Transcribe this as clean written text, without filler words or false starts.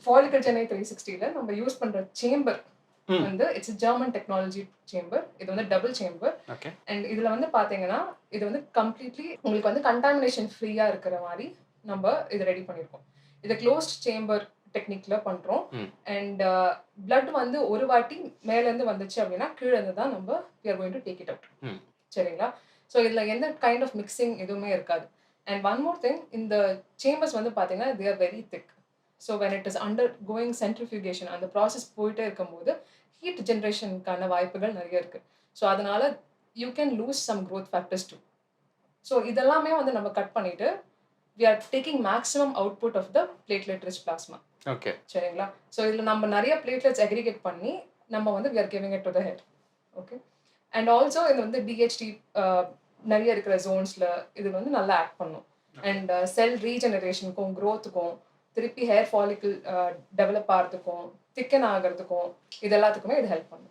Follicle Chennai 360ல நம்ம use பண்ற chamber ம். வந்து இட்ஸ் ஜெர்மன் டெக்னாலஜி சேம்பர். இது வந்து டபுள் சேம்பர். ஓகே. அண்ட் இதுல வந்து பாத்தீங்கன்னா, இது வந்து கம்ப்ளீட்லி உங்களுக்கு வந்து கண்டாமினேஷன் ஃப்ரீயா இருக்கிற மாரி நம்ம இது ரெடி பண்ணியிருக்கோம். இது க்ளோஸ்ட் சேம்பர் டெக்னிக்ல பண்றோம். ம். அண்ட் பிளட் வந்து ஒரு வாட்டி மேல இருந்து வந்துச்சு அப்படின்னா, கீழ இருந்து தான் நம்ம we are going to take it out. ம். சரிங்களா? ஸோ இதுல எந்த கைண்ட் ஆஃப் மிக்ஸிங் எதுவுமே இருக்காது. அண்ட் ஒன் மோர் திங் இந்த சேம்பர்ஸ் வந்து பாத்தீங்கன்னா, they are very thick. So when it is undergoing centrifugation அந்த ப்ராசஸ் போயிட்டே இருக்கும்போது ஹீட் ஜென்ரேஷனுக்கான வாய்ப்புகள் நிறைய இருக்கு. ஸோ அதனால you can lose some growth factors too. So இதெல்லாமே வந்து நம்ம கட் பண்ணிட்டு we are taking maximum output of the platelet rich plasma. Okay. சரிங்களா? ஸோ இதுல நம்ம நிறைய பிளேட்லெட்ஸ் அக்ரிகேட் பண்ணி நம்ம வந்து we are giving it to the head. Okay. And also இது வந்து டிஹெச்டி நிறைய இருக்கிற ஜோன்ஸ்ல இது வந்து நல்லா ஆக்ட் பண்ணும். அண்ட் செல் ரீஜெனரேஷனுக்கும் க்ரோத்துக்கும் திருப்பி ஹேர் ஃபாலிக்கிள் டெவலப் ஆகிறதுக்கும் திக்கன் ஆகிறதுக்கும் இது எல்லாத்துக்குமே இது ஹெல்ப் பண்ணும்.